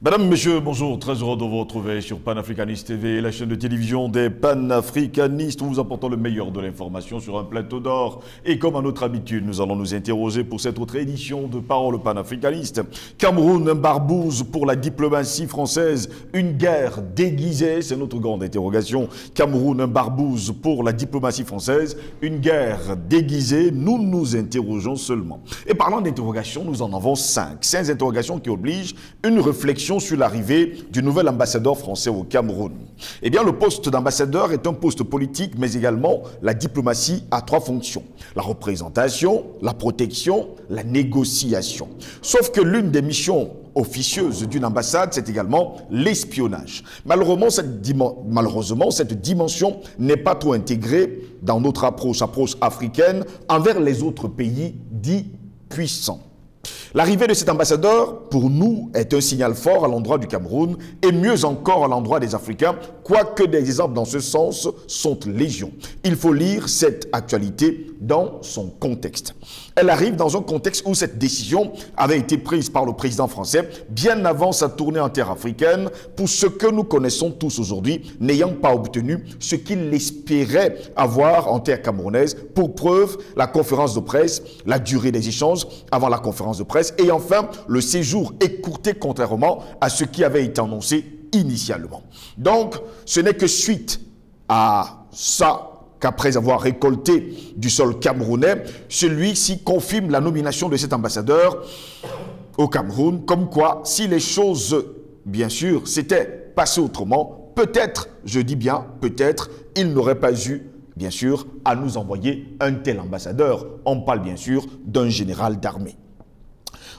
Madame, Monsieur, bonjour, très heureux de vous retrouver sur Panafricaniste TV, la chaîne de télévision des panafricanistes. Nous vous apportons le meilleur de l'information sur un plateau d'or. Et comme à notre habitude, nous allons nous interroger pour cette autre édition de Parole panafricaniste. Cameroun, barbouze pour la diplomatie française, une guerre déguisée, c'est notre grande interrogation. Cameroun, barbouze pour la diplomatie française, une guerre déguisée, nous nous interrogeons seulement. Et parlant d'interrogations, nous en avons 5 interrogations qui obligent une réflexion sur l'arrivée du nouvel ambassadeur français au Cameroun. Eh bien, le poste d'ambassadeur est un poste politique, mais également la diplomatie a 3 fonctions. La représentation, la protection, la négociation. Sauf que l'une des missions officieuse d'une ambassade, c'est également l'espionnage. Malheureusement, cette dimension n'est pas trop intégrée dans notre approche africaine envers les autres pays dits puissants. L'arrivée de cet ambassadeur, pour nous, est un signal fort à l'endroit du Cameroun et mieux encore à l'endroit des Africains, quoique des exemples dans ce sens sont légion. Il faut lire cette actualité dans son contexte. Elle arrive dans un contexte où cette décision avait été prise par le président français bien avant sa tournée en terre africaine pour ce que nous connaissons tous aujourd'hui, n'ayant pas obtenu ce qu'il espérait avoir en terre camerounaise. Pour preuve, la conférence de presse, la durée des échanges avant la conférence de presse et enfin le séjour écourté contrairement à ce qui avait été annoncé initialement. Donc, ce n'est que suite à ça qu'après avoir récolté du sol camerounais, celui-ci confirme la nomination de cet ambassadeur au Cameroun, comme quoi, si les choses, bien sûr, s'étaient passées autrement, peut-être, je dis bien peut-être, il n'aurait pas eu, bien sûr, à nous envoyer un tel ambassadeur. On parle bien sûr d'un général d'armée.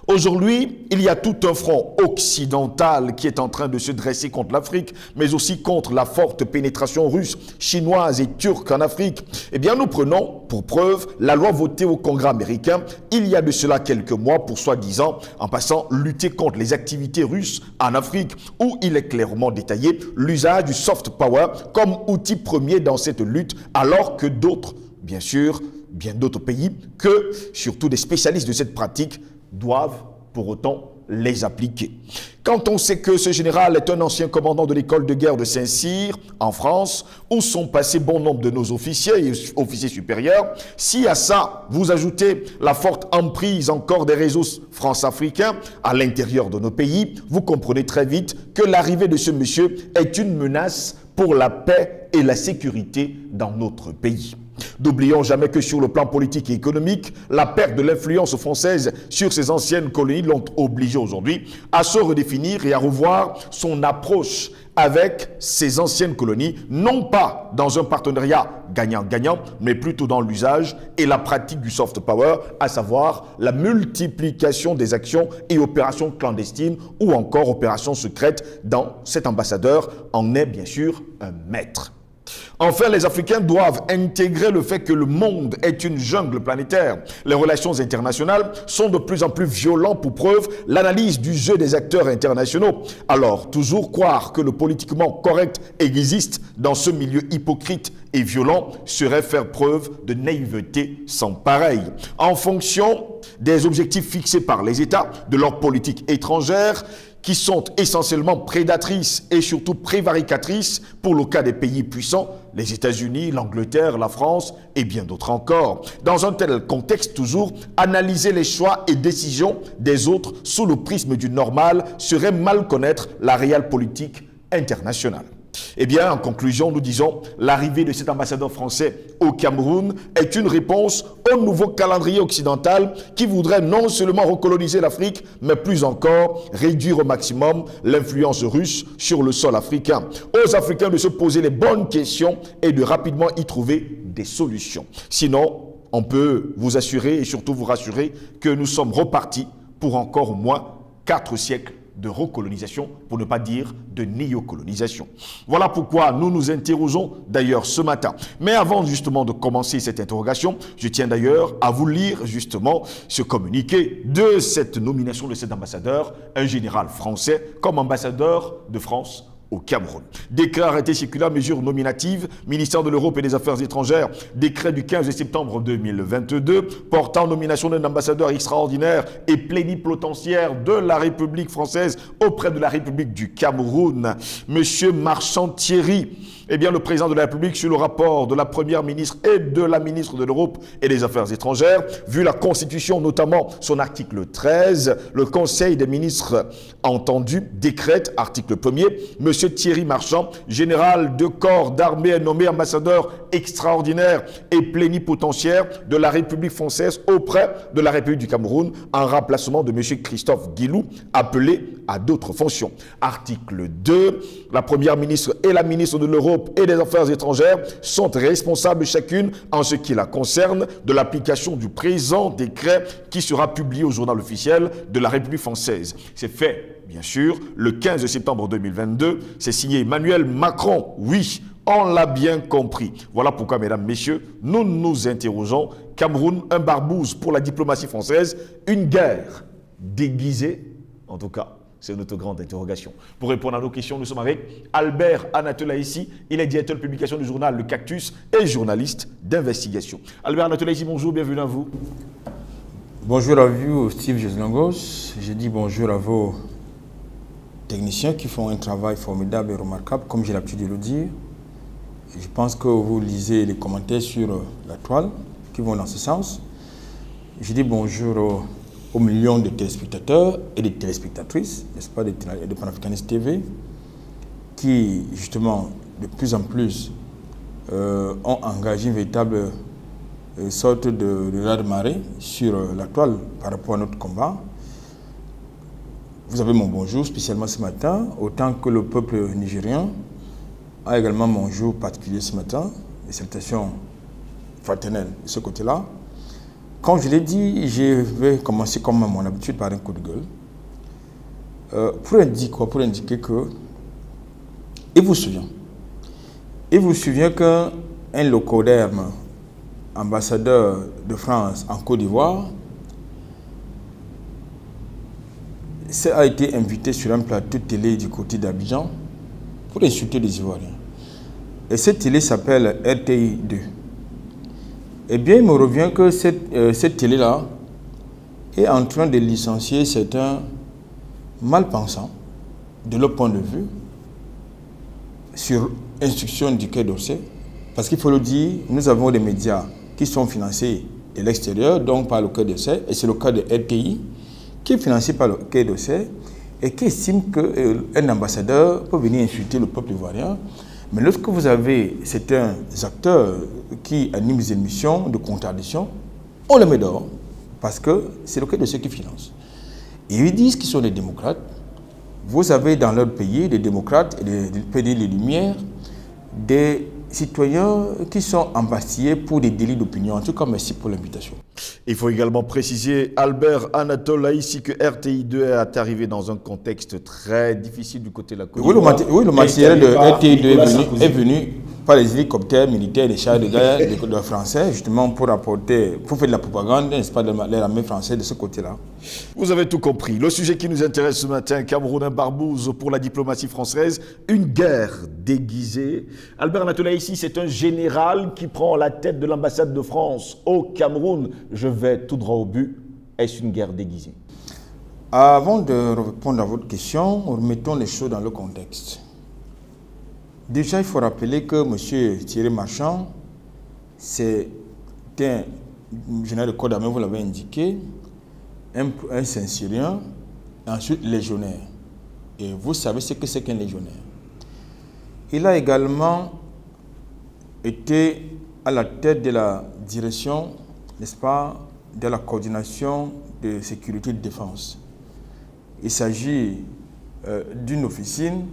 Aujourd'hui, il y a tout un front occidental qui est en train de se dresser contre l'Afrique, mais aussi contre la forte pénétration russe, chinoise et turque en Afrique. Eh bien, nous prenons pour preuve la loi votée au Congrès américain il y a de cela quelques mois pour soi-disant, en passant, lutter contre les activités russes en Afrique, où il est clairement détaillé l'usage du soft power comme outil premier dans cette lutte, alors que d'autres, bien sûr, bien d'autres pays, que surtout des spécialistes de cette pratique, doivent pour autant les appliquer. Quand on sait que ce général est un ancien commandant de l'école de guerre de Saint-Cyr en France, où sont passés bon nombre de nos officiers et officiers supérieurs, si à ça vous ajoutez la forte emprise encore des réseaux france-africains à l'intérieur de nos pays, vous comprenez très vite que l'arrivée de ce monsieur est une menace pour la paix et la sécurité dans notre pays. N'oublions jamais que sur le plan politique et économique, la perte de l'influence française sur ses anciennes colonies l'ont obligé aujourd'hui à se redéfinir et à revoir son approche avec ses anciennes colonies, non pas dans un partenariat gagnant-gagnant, mais plutôt dans l'usage et la pratique du soft power, à savoir la multiplication des actions et opérations clandestines ou encore opérations secrètes dans cet ambassadeur en est bien sûr un maître. Enfin, les Africains doivent intégrer le fait que le monde est une jungle planétaire. Les relations internationales sont de plus en plus violentes, pour preuve l'analyse du jeu des acteurs internationaux. Alors, toujours croire que le politiquement correct existe dans ce milieu hypocrite et violent serait faire preuve de naïveté sans pareil. En fonction des objectifs fixés par les États, de leur politique étrangère, qui sont essentiellement prédatrices et surtout prévaricatrices pour le cas des pays puissants, les États-Unis, l'Angleterre, la France et bien d'autres encore. Dans un tel contexte toujours, analyser les choix et décisions des autres sous le prisme du normal serait mal connaître la réelle politique internationale. Eh bien, en conclusion, nous disons l'arrivée de cet ambassadeur français au Cameroun est une réponse au nouveau calendrier occidental qui voudrait non seulement recoloniser l'Afrique, mais plus encore réduire au maximum l'influence russe sur le sol africain. Aux Africains de se poser les bonnes questions et de rapidement y trouver des solutions. Sinon, on peut vous assurer et surtout vous rassurer que nous sommes repartis pour encore au moins 4 siècles de recolonisation, pour ne pas dire de néocolonisation. Voilà pourquoi nous nous interrogeons d'ailleurs ce matin. Mais avant justement de commencer cette interrogation, je tiens d'ailleurs à vous lire justement ce communiqué de cette nomination de cet ambassadeur, un général français, comme ambassadeur de France au Cameroun. Décret arrêté circulaire, mesures nominatives, ministère de l'Europe et des Affaires étrangères, décret du 15 septembre 2022 portant nomination d'un ambassadeur extraordinaire et plénipotentiaire de la République française auprès de la République du Cameroun. Monsieur Marchand Thierry, eh bien, le président de la République, sur le rapport de la première ministre et de la ministre de l'Europe et des Affaires étrangères, vu la Constitution, notamment son article 13, le Conseil des ministres entendu décrète, article 1er, M. Thierry Marchand, général de corps d'armée, est nommé ambassadeur extraordinaire et plénipotentiaire de la République française auprès de la République du Cameroun, en remplacement de M. Christophe Guilou, appelé à d'autres fonctions. Article 2, la première ministre et la ministre de l'Europe et des Affaires étrangères sont responsables chacune en ce qui la concerne de l'application du présent décret qui sera publié au journal officiel de la République française. C'est fait, bien sûr, le 15 septembre 2022. C'est signé Emmanuel Macron. Oui, on l'a bien compris. Voilà pourquoi, mesdames, messieurs, nous nous interrogeons. Cameroun, un barbouze pour la diplomatie française, une guerre déguisée, en tout cas. C'est notre grande interrogation. Pour répondre à nos questions, nous sommes avec Albert Anatolaïssi. Il est directeur de publication du journal Le Cactus et journaliste d'investigation. Albert Anatolaïssi, bonjour, bienvenue à vous. Bonjour à vous, Steve Jeslangos. Je dis bonjour à vos techniciens qui font un travail formidable et remarquable, comme j'ai l'habitude de le dire. Je pense que vous lisez les commentaires sur la toile qui vont dans ce sens. Je dis bonjour aux millions de téléspectateurs et de téléspectatrices, n'est-ce pas, de Panafricanist TV, qui, justement, de plus en plus, ont engagé une véritable sorte de raz-de-marée sur la toile par rapport à notre combat. Vous avez mon bonjour, spécialement ce matin, autant que le peuple nigérien a également mon jour particulier ce matin, des salutations fraternelles de ce côté-là. Comme je l'ai dit, je vais commencer comme à mon habitude par un coup de gueule. Pour indiquer que, il vous souvient qu'un locoderme, ambassadeur de France en Côte d'Ivoire, a été invité sur un plateau de télé du côté d'Abidjan pour insulter les Ivoiriens. Et cette télé s'appelle RTI 2. Eh bien, il me revient que cette télé-là est en train de licencier certains malpensants, de leur point de vue, sur instruction du Quai d'Orsay. Parce qu'il faut le dire, nous avons des médias qui sont financés de l'extérieur, donc par le Quai d'Orsay, et c'est le cas de RTI, qui est financé par le Quai d'Orsay, et qui estime qu'un ambassadeur peut venir insulter le peuple ivoirien. Mais lorsque vous avez certains acteurs qui animent des émissions de contradiction, on les met dehors, parce que c'est le Quai d'Orsay qui finance. Et ils disent qu'ils sont des démocrates. Vous avez dans leur pays des démocrates et des pays des Lumières, des citoyens qui sont embastillés pour des délits d'opinion. En tout cas, merci pour l'invitation. Il faut également préciser, Albert Anatolaïssi, que RTI 2 est arrivé dans un contexte très difficile du côté de la Côte d'Ivoire. Oui, le matériel de RTI 2 est venu par les hélicoptères militaires, les chars de guerre de Français, justement pour faire de la propagande, n'est-ce pas, de l'armée française de ce côté-là. Vous avez tout compris. Le sujet qui nous intéresse ce matin, Cameroun, un barbouze pour la diplomatie française, une guerre déguisée. Albert Anatolaïssi, c'est un général qui prend la tête de l'ambassade de France au Cameroun. Je vais tout droit au but. Est-ce une guerre déguisée? Avant de répondre à votre question, remettons les choses dans le contexte. Déjà, il faut rappeler que M. Thierry Marchand, c'est un général de corps d'armée, vous l'avez indiqué, un Saint-Cyrien, et ensuite légionnaire. Et vous savez ce que c'est qu'un légionnaire. Il a également été à la tête de la direction, n'est-ce pas, de la coordination de sécurité et de défense. Il s'agit d'une officine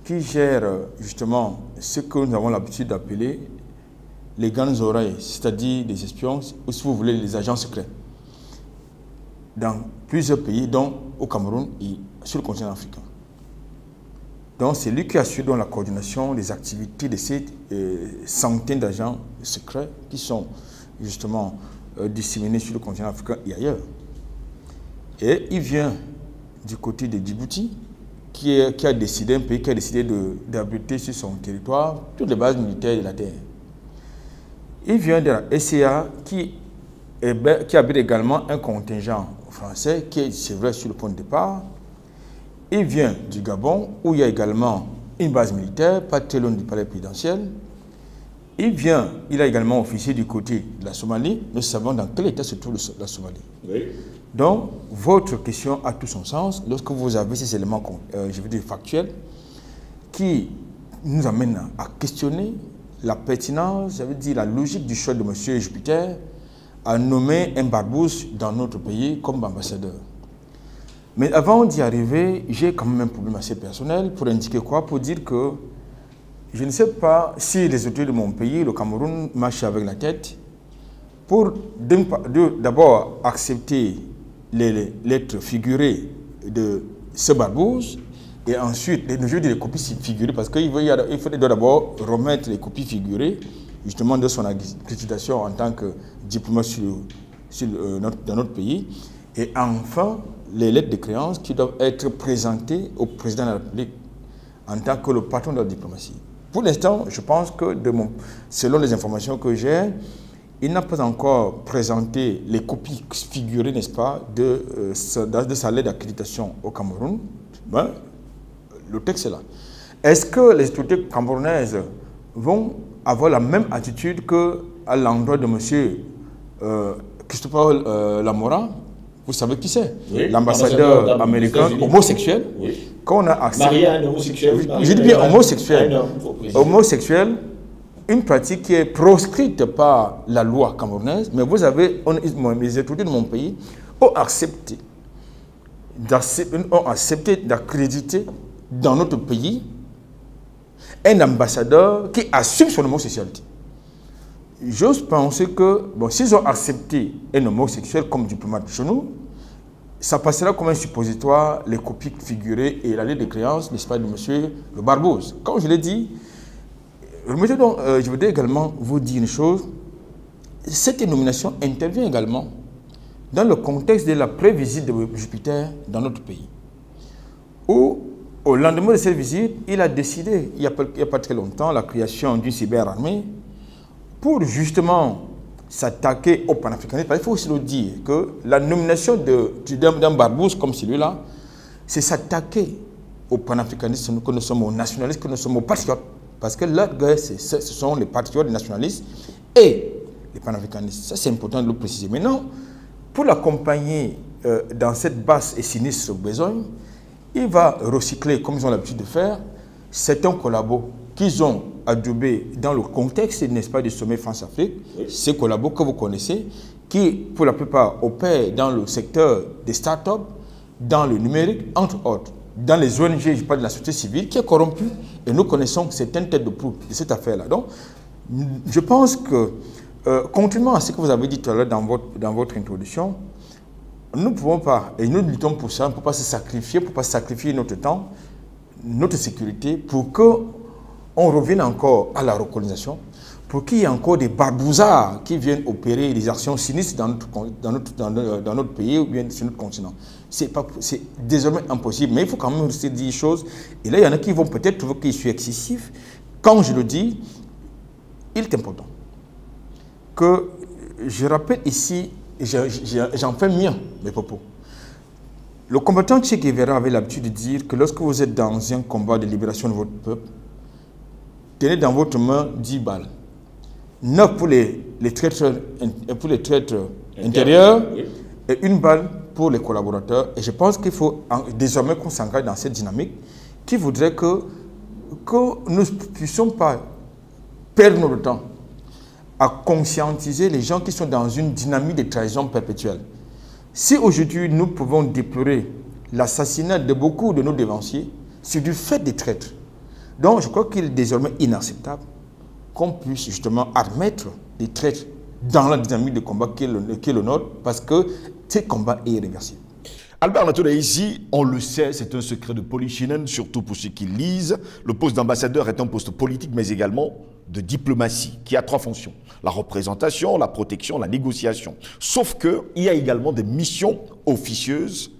qui gère justement ce que nous avons l'habitude d'appeler les grandes oreilles, c'est-à-dire des espions, ou si vous voulez, les agents secrets, dans plusieurs pays, dont au Cameroun et sur le continent africain. Donc c'est lui qui assure la coordination des activités de ces centaines d'agents secrets qui sont justement disséminés sur le continent africain et ailleurs. Et il vient du côté de Djibouti, qui a décidé, un pays qui a décidé d'abriter sur son territoire toutes les bases militaires de la terre. Il vient de la SCA qui abrite également un contingent français qui est, c'est vrai, sur le point de départ. Il vient du Gabon où il y a également une base militaire, pas très loin du palais présidentiel. Il a également officié du côté de la Somalie. Nous savons dans quel état se trouve la Somalie. Oui. Donc, votre question a tout son sens lorsque vous avez ces éléments, je veux dire, factuels, qui nous amènent à questionner la pertinence, ça veut dire la logique du choix de M. Jupiter à nommer un Barbouze dans notre pays comme ambassadeur. Mais avant d'y arriver, j'ai quand même un problème assez personnel pour indiquer quoi? Pour dire que je ne sais pas si les autorités de mon pays, le Cameroun, marchent avec la tête pour d'abord accepter les lettres figurées de ce Barbouze et ensuite, je veux dire les copies figurées parce qu'il doit d'abord remettre les copies figurées justement de son accréditation en tant que diplomate dans notre pays et enfin les lettres de créance qui doivent être présentées au président de la République en tant que le patron de la diplomatie. Pour l'instant, je pense que selon les informations que j'ai, il n'a pas encore présenté les copies figurées, n'est-ce pas, de sa lettre d'accréditation au Cameroun. Ben, le texte est là. Est-ce que les autorités camerounaises vont avoir la même attitude qu'à l'endroit de M. Christophe Lamora? Vous savez qui c'est? Oui, l'ambassadeur américain homosexuel. Oui. Quand on a accès... Marié à un homosexuel. Je dis bien homosexuel. Homosexuel, une pratique qui est proscrite par la loi camerounaise, mais vous avez, les autorités de mon pays ont accepté d'accréditer dans notre pays un ambassadeur qui assume son homosexualité. J'ose penser que, bon, s'ils ont accepté un homosexuel comme diplomate chez nous, ça passera comme un suppositoire les copies figurées et la lettre de créance, n'est-ce pas, de M. le Barbouze. Comme je l'ai dit, je voudrais également vous dire une chose. Cette nomination intervient également dans le contexte de la pré-visite de Jupiter dans notre pays, où, au lendemain de cette visite, il a décidé, il n'y a pas très longtemps, la création d'une cyberarmée pour justement s'attaquer au panafricanisme. Il faut aussi le dire que la nomination d'un Barbouze comme celui-là, c'est s'attaquer au panafricanisme, que nous sommes aux nationalistes, que nous sommes aux patriotes. Parce que là, ce sont les patriotes, les nationalistes et les panafricanistes. Ça, c'est important de le préciser. Maintenant, pour l'accompagner dans cette basse et sinistre besogne, il va recycler, comme ils ont l'habitude de faire, certains collabos qu'ils ont adoubés dans le contexte, n'est-ce pas, du sommet France-Afrique, oui. Ces collabos que vous connaissez, qui, pour la plupart, opèrent dans le secteur des start-up, dans le numérique, entre autres, dans les ONG, je parle de la société civile, qui est corrompue, et nous connaissons certaines têtes de proue de cette affaire-là. Donc, je pense que, contrairement à ce que vous avez dit tout à l'heure dans votre introduction, nous ne pouvons pas, et nous luttons pour ça, on ne peut pas se sacrifier, pour ne pas sacrifier notre temps, notre sécurité, pour qu'on revienne encore à la recolonisation, pour qu'il y ait encore des barbouzards qui viennent opérer des actions sinistres dans notre pays ou bien sur notre continent. C'est désormais impossible, mais il faut quand même se dire des choses. Et là, il y en a qui vont peut-être trouver que je suis excessif. Quand je le dis, il est important que je rappelle ici, j'en fais mien mes propos. Le combattant Che Guevara avait l'habitude de dire que lorsque vous êtes dans un combat de libération de votre peuple, tenez dans votre main 10 balles. 9 pour les traîtres intérieurs et une balle pour les collaborateurs. Et je pense qu'il faut désormais qu'on s'engage dans cette dynamique qui voudrait que nous ne puissions pas perdre notre temps à conscientiser les gens qui sont dans une dynamique de trahison perpétuelle. Si aujourd'hui nous pouvons déplorer l'assassinat de beaucoup de nos devanciers, c'est du fait des traîtres. Donc je crois qu'il est désormais inacceptable qu'on puisse justement admettre des traîtres dans la dynamique de combat qui est le nôtre, parce que ce combat est irréversible. Albert Latoula, ici, on le sait, c'est un secret de polichinelle, surtout pour ceux qui lisent. Le poste d'ambassadeur est un poste politique, mais également de diplomatie, qui a 3 fonctions. La représentation, la protection, la négociation. Sauf qu'il y a également des missions officieuses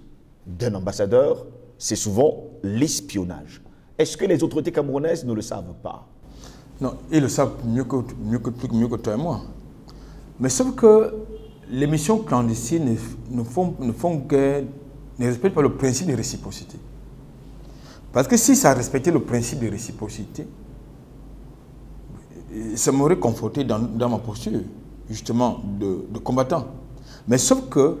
d'un ambassadeur c'est souvent l'espionnage. Est-ce que les autorités camerounaises ne le savent pas? Non, ils le savent mieux que toi et moi. Mais sauf que les missions clandestines ne respectent pas le principe de réciprocité. Parce que si ça respectait le principe de réciprocité, ça m'aurait conforté dans ma posture, justement, de combattant. Mais sauf que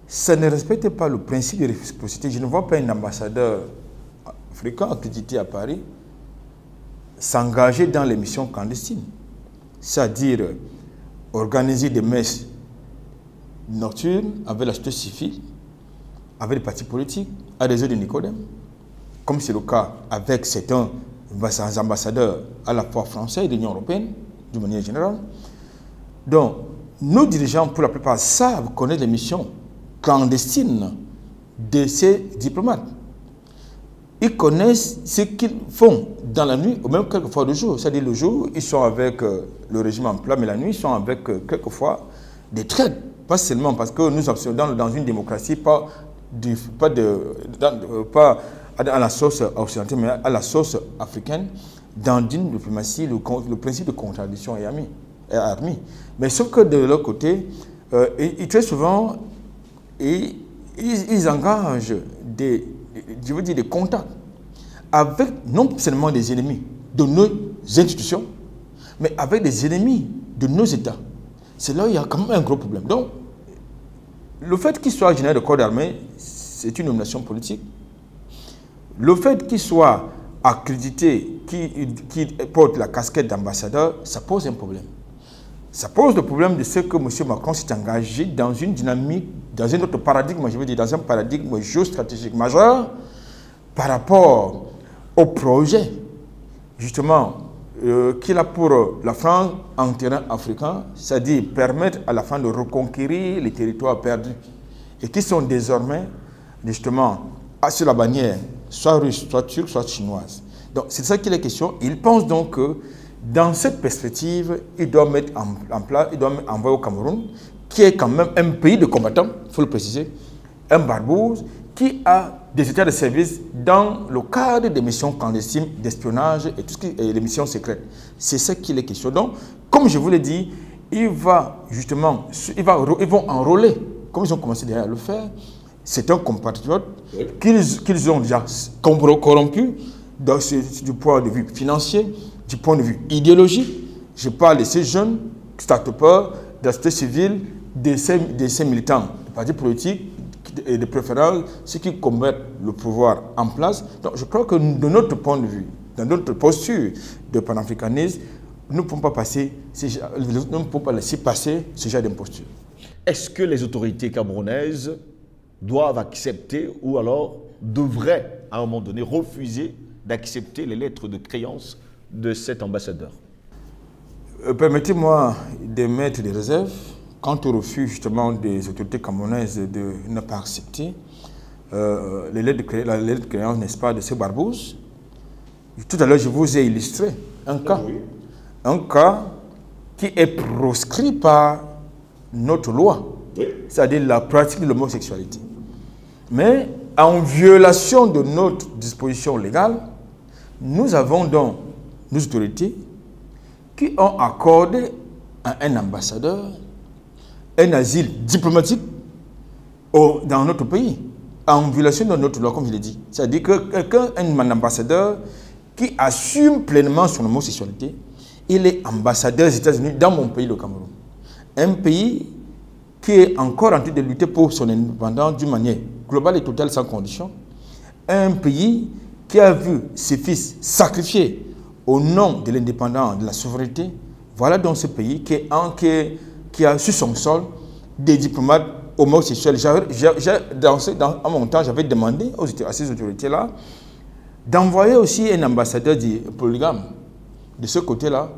ça ne respecte pas le principe de réciprocité. Je ne vois pas un ambassadeur africain accrédité à Paris s'engager dans les missions clandestines. C'est-à-dire organiser des messes nocturnes avec la société civile, avec les partis politiques, à des heures de Nicodème, comme c'est le cas avec certains ambassadeurs à la fois français et de l'Union européenne, d'une manière générale. Donc, nos dirigeants, pour la plupart, savent connaître les missions clandestines de ces diplomates. Ils connaissent ce qu'ils font dans la nuit, ou même quelquefois le jour. C'est-à-dire le jour, ils sont avec le régime en place, mais la nuit, ils sont avec quelquefois des traites. Pas seulement parce que nous sommes dans une démocratie, pas à la sauce occidentale, mais à la sauce africaine. Dans une diplomatie, le principe de contradiction est admis. Mais sauf que de l'autre côté, très souvent, ils engagent des contacts avec non seulement des ennemis de nos institutions, mais avec des ennemis de nos États. C'est là où il y a quand même un gros problème. Donc, le fait qu'il soit général de corps d'armée, c'est une nomination politique. Le fait qu'il soit accrédité, qu'il porte la casquette d'ambassadeur, ça pose un problème. Ça pose le problème de ce que M. Macron s'est engagé dans une dynamique, dans un autre paradigme, je veux dire, dans un paradigme géostratégique majeur par rapport au projet, justement, qu'il a pour la France en terrain africain, c'est-à-dire permettre à la France de reconquérir les territoires perdus et qui sont désormais, justement, sur la bannière, soit russe, soit turque, soit chinoise. Donc, c'est ça qu'il est question. Il pense donc que dans cette perspective, il doit mettre en place, il doit envoyer au Cameroun, qui est quand même un pays de combattants, il faut le préciser, un Barbouze, qui a des états de service dans le cadre des missions clandestines d'espionnage et tout ce qui est les missions secrètes. C'est ça qu'il est question. Donc, comme je vous l'ai dit, ils vont enrôler, comme ils ont commencé déjà à le faire, c'est un compatriote qu'ils ont déjà corrompu du point de vue financier, du point de vue idéologique. Je parle de ces jeunes start-upers, de la société civile, de ces militants de partis politiques et de préférence, ceux qui combattent le pouvoir en place. Donc je crois que de notre point de vue, dans notre posture de panafricanisme, nous ne pouvons pas laisser passer ce genre d'imposture. Est-ce que les autorités camerounaises doivent accepter ou alors devraient à un moment donné refuser d'accepter les lettres de créance de cet ambassadeur? Permettez-moi de mettre des réserves quant au refus justement des autorités camerounaises de ne pas accepter la lettre de créance, n'est-ce pas, de ces Barbouz. Tout à l'heure, je vous ai illustré un cas qui est proscrit par notre loi, c'est-à-dire la pratique de l'homosexualité. Mais en violation de notre disposition légale, nous avons donc nos autorités qui ont accordé à un ambassadeur un asile diplomatique dans notre pays, en violation de notre loi, comme je l'ai dit. C'est-à-dire qu'un ambassadeur qui assume pleinement son homosexualité, il est ambassadeur des États-Unis dans mon pays, le Cameroun. Un pays qui est encore en train de lutter pour son indépendance d'une manière globale et totale, sans condition. Un pays qui a vu ses fils sacrifiés au nom de l'indépendance, de la souveraineté. Voilà donc ce pays qui a sur son sol des diplomates homosexuels. À mon temps, j'avais demandé à ces autorités-là d'envoyer aussi un ambassadeur polygame de ce côté-là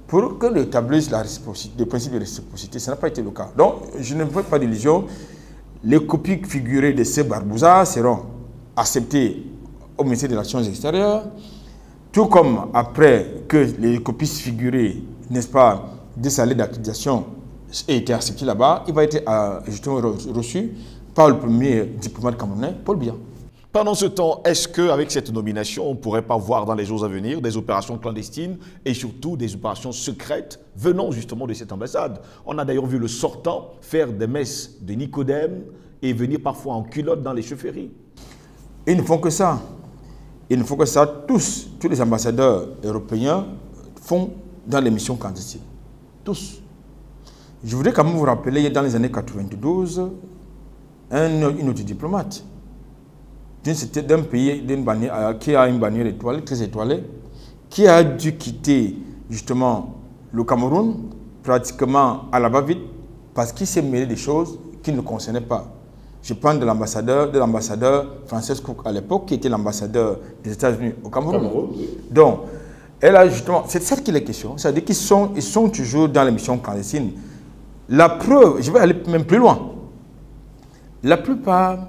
pour que établisse le principe de réciprocité. Ça n'a pas été le cas. Donc, je ne fais pas d'illusion. Les copies figurées de ces Barbouzas seront acceptées au ministère des Relations extérieures, tout comme après que les copies figurées, n'est-ce pas, de sa lettre d'accréditation aient été acceptées là-bas, il va être justement reçu par le premier diplomate camerounais, Paul Biya. Pendant ce temps, est-ce qu'avec cette nomination, on ne pourrait pas voir dans les jours à venir des opérations clandestines et surtout des opérations secrètes venant justement de cette ambassade? On a d'ailleurs vu le sortant faire des messes de Nicodème et venir parfois en culotte dans les chefferies. Ils ne font que ça. Ils ne font que ça. Tous les ambassadeurs européens font dans les missions clandestines. Tous. Je voudrais quand même vous rappeler, dans les années 92, un autre diplomate d'un pays qui a une bannière étoilée, très étoilée, qui a dû quitter justement le Cameroun pratiquement à la va-vite parce qu'il s'est mêlé des choses qui ne le concernaient pas. Je parle de l'ambassadeur Frances Cook à l'époque, qui était l'ambassadeur des États-Unis au Cameroun. Donc, elle a justement, c'est de ça qu'il est question. C'est-à-dire qu'ils sont toujours dans les missions clandestines. La preuve, je vais aller même plus loin. La plupart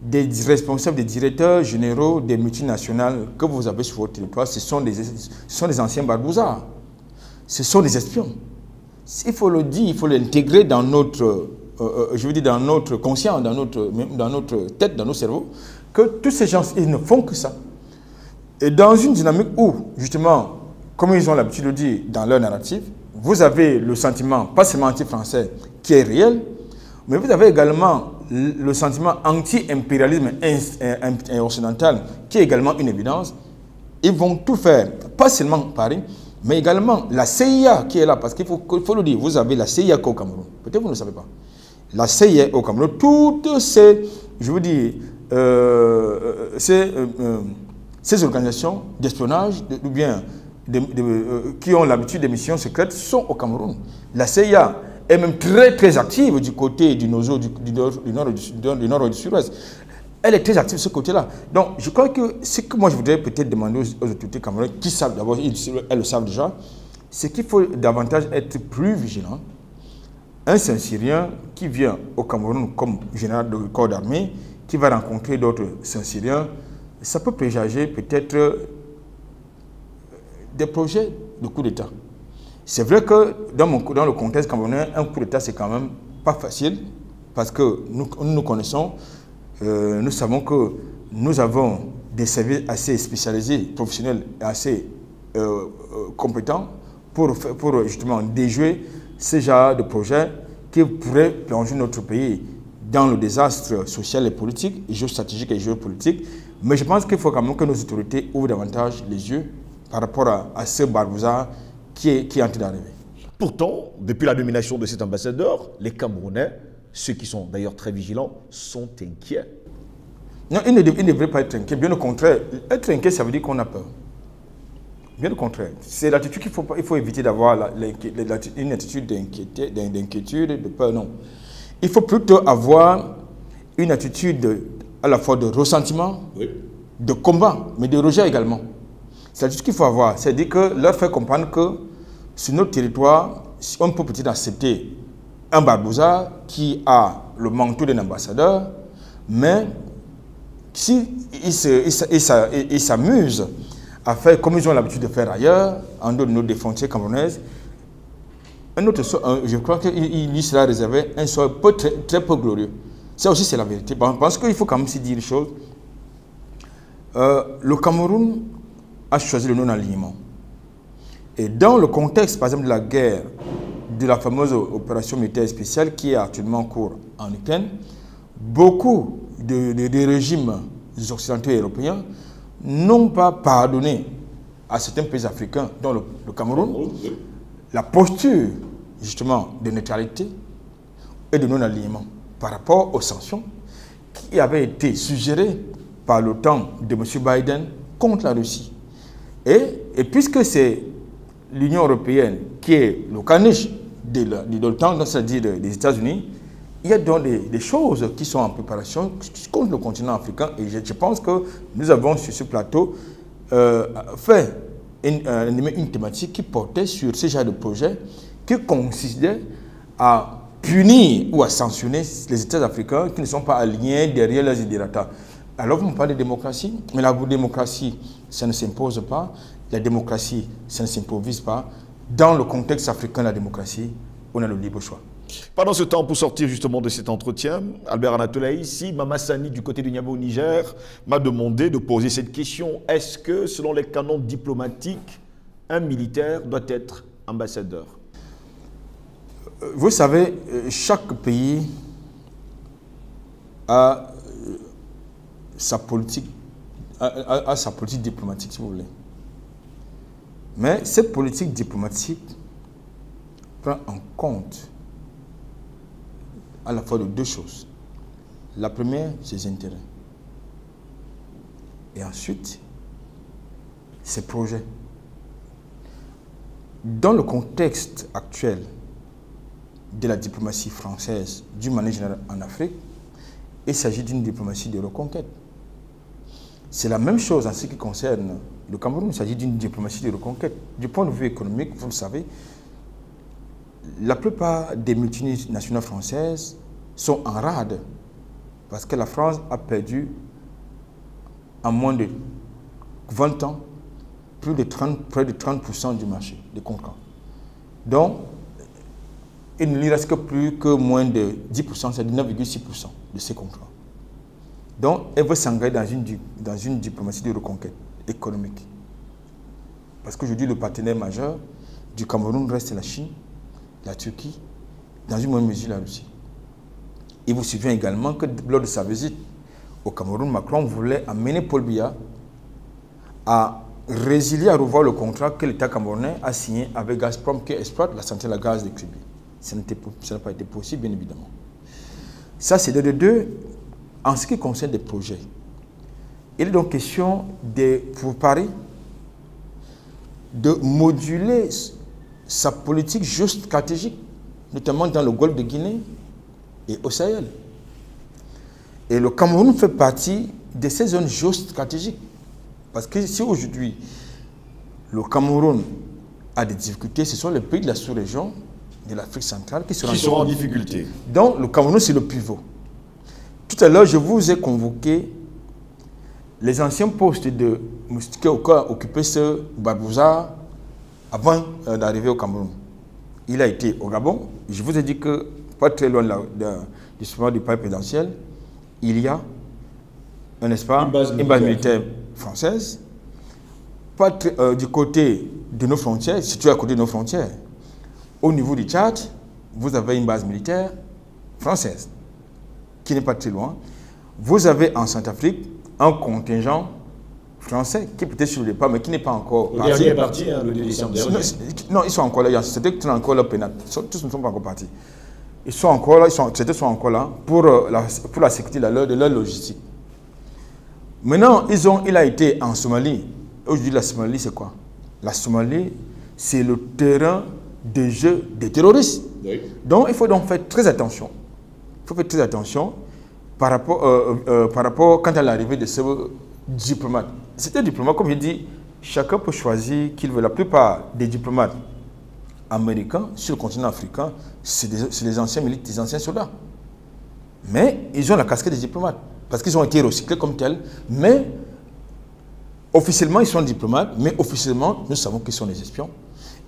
des responsables, des directeurs généraux des multinationales que vous avez sur votre territoire, ce sont des anciens barbouzards. Ce sont des espions. Il faut le dire, il faut l'intégrer dans notre, je veux dire, dans notre conscient, dans notre tête, dans nos cerveaux, que tous ces gens, ils ne font que ça. Et dans une dynamique où, justement, comme ils ont l'habitude de dire dans leur narratif, vous avez le sentiment, pas seulement anti-français, qui est réel, mais vous avez également le sentiment anti-impérialisme occidental, qui est également une évidence. Ils vont tout faire, pas seulement Paris, mais également la CIA qui est là, parce qu'il faut le dire, vous avez la CIA au Cameroun. Peut-être que vous ne le savez pas. La CIA au Cameroun, toutes ces, je veux dire, ces organisations d'espionnage, ou bien qui ont l'habitude des missions secrètes, sont au Cameroun. La CIA est même très active du côté du nord et du sud-ouest. Elle est très active de ce côté-là. Donc, je crois que ce que moi je voudrais peut-être demander aux autorités camerounaises, qui savent d'abord, elles le savent déjà, c'est qu'il faut davantage être plus vigilant. Un Saint-Syrien qui vient au Cameroun comme général de corps d'armée, qui va rencontrer d'autres Saint-Syriens, ça peut présager peut-être des projets de coup d'État. C'est vrai que dans le contexte camerounais, un coup d'État, c'est quand même pas facile, parce que nous connaissons, nous savons que nous avons des services assez spécialisés, professionnels, assez compétents pour justement déjouer ce genre de projet qui pourrait plonger notre pays dans le désastre social et politique, géostratégique et géopolitique. Mais je pense qu'il faut quand même que nos autorités ouvrent davantage les yeux par rapport à ce barbouzard qui est en train d'arriver. Pourtant, depuis la nomination de cet ambassadeur, les Camerounais, ceux qui sont d'ailleurs très vigilants, sont inquiets. Non, ils ne devraient pas être inquiets. Bien au contraire, être inquiet, ça veut dire qu'on a peur. Bien au contraire. C'est l'attitude qu'il faut éviter d'avoir, une attitude d'inquiétude, de peur, non. Il faut plutôt avoir une attitude à la fois de ressentiment, oui, de combat, mais de rejet également. C'est l'attitude qu'il faut avoir. C'est-à-dire que leur faire comprendre que sur notre territoire, on peut peut-être accepter un barbouzard qui a le manteau d'un ambassadeur, mais s'il s'amuse à faire comme ils ont l'habitude de faire ailleurs, en dehors de nos frontières camerounaises, je crois qu'il lui sera réservé un sort très peu glorieux. Ça aussi, c'est la vérité. Parce qu'il faut quand même se dire une chose. Le Cameroun a choisi le non-alignement. Et dans le contexte, par exemple, de la guerre, de la fameuse opération militaire spéciale qui est actuellement en cours en Ukraine, beaucoup de régimes occidentaux et européens n'ont pas pardonné à certains pays africains, dont le Cameroun, la posture justement de neutralité et de non-alignement par rapport aux sanctions qui avaient été suggérées par l'OTAN de M. Biden contre la Russie. Et puisque c'est l'Union européenne qui est le caniche de l'OTAN, c'est-à-dire des États-Unis, il y a donc des choses qui sont en préparation contre le continent africain. Et je pense que nous avons sur ce plateau fait une thématique qui portait sur ce genre de projet qui consistait à punir ou à sanctionner les États africains qui ne sont pas alignés derrière leurs idérateurs. Alors vous me parlez de démocratie, mais la démocratie, ça ne s'impose pas. La démocratie, ça ne s'improvise pas. Dans le contexte africain, la démocratie, on a le libre choix. Pendant ce temps, pour sortir justement de cet entretien, Albert Anatolaï, ici, Mama Sani du côté du Niamey au Niger m'a demandé de poser cette question. Est-ce que, selon les canons diplomatiques, un militaire doit être ambassadeur? Vous savez, chaque pays a sa politique, a sa politique diplomatique, si vous voulez. Mais cette politique diplomatique prend en compte à la fois de deux choses. La première, ses intérêts. Et ensuite, ses projets. Dans le contexte actuel de la diplomatie française, d'une manière générale en Afrique, il s'agit d'une diplomatie de reconquête. C'est la même chose en ce qui concerne le Cameroun, il s'agit d'une diplomatie de reconquête. Du point de vue économique, vous le savez, la plupart des multinationales françaises sont en rade parce que la France a perdu en moins de 20 ans près de 30% du marché des contrats. Donc, il ne lui reste que plus que moins de 10%, c'est 9,6% de ces contrats. Donc, elle veut s'engager dans une diplomatie de reconquête économique. Parce qu'aujourd'hui, le partenaire majeur du Cameroun reste la Chine, la Turquie, dans une moindre mesure la Russie. Il vous souvient également que lors de sa visite au Cameroun, Macron voulait amener Paul Biya à résilier, à revoir le contrat que l'État camerounais a signé avec Gazprom qui exploite la centrale à gaz de Kribi. Ça n'a pas été possible, bien évidemment. Ça, c'est de deux. En ce qui concerne des projets, il est donc question pour Paris de moduler sa politique géostratégique, notamment dans le Golfe de Guinée et au Sahel. Et le Cameroun fait partie de ces zones géostratégiques. Parce que si aujourd'hui, le Cameroun a des difficultés, ce sont les pays de la sous-région, de l'Afrique centrale, qui seront en difficulté. Donc, le Cameroun, c'est le pivot. Tout à l'heure, je vous ai convoqué les anciens postes de occupé ce Barbouza avant d'arriver au Cameroun. Il a été au Gabon. Je vous ai dit que, pas très loin du palais présidentiel, il y a, n'est-ce pas, une base militaire française. Du côté de nos frontières, située à côté de nos frontières, au niveau du Tchad, vous avez une base militaire française qui n'est pas très loin. Vous avez en Centrafrique un contingent français qui est peut-être sur le départ, mais qui n'est pas encore parti. Le dernier est parti, le 2 décembre dernier. Non, ils sont encore là. C'est-à-dire qu'ils sont encore là, tous ne sont pas encore partis. Ils sont encore là, certains sont encore là pour la sécurité de leur logistique. Maintenant, il a été en Somalie. Aujourd'hui, la Somalie, c'est quoi? La Somalie, c'est le terrain de jeu des terroristes. Oui. Donc, il faut donc faire très attention. Il faut faire très attention par rapport quand à l'arrivée de ce diplomate. C'est un diplomate, comme je dis, chacun peut choisir qu'il veut. La plupart des diplomates américains sur le continent africain, c'est des anciens militaires, des anciens soldats. Mais ils ont la casquette des diplomates parce qu'ils ont été recyclés comme tels. Mais officiellement, ils sont diplomates, mais officiellement, nous savons qu'ils sont des espions.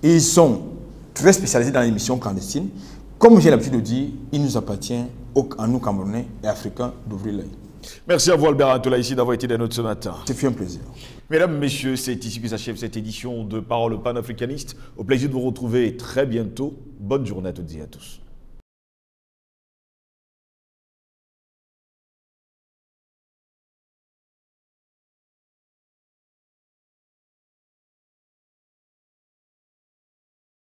Et ils sont très spécialisés dans les missions clandestines. Comme j'ai l'habitude de dire, il nous appartient à nous, Camerounais et Africains, d'ouvrir l'œil. Merci à vous, Albert Anatolaï, ici d'avoir été des nôtres ce matin. C'est un plaisir. Mesdames, Messieurs, c'est ici que s'achève cette édition de Parole panafricaniste. Au plaisir de vous retrouver très bientôt. Bonne journée à toutes et à tous.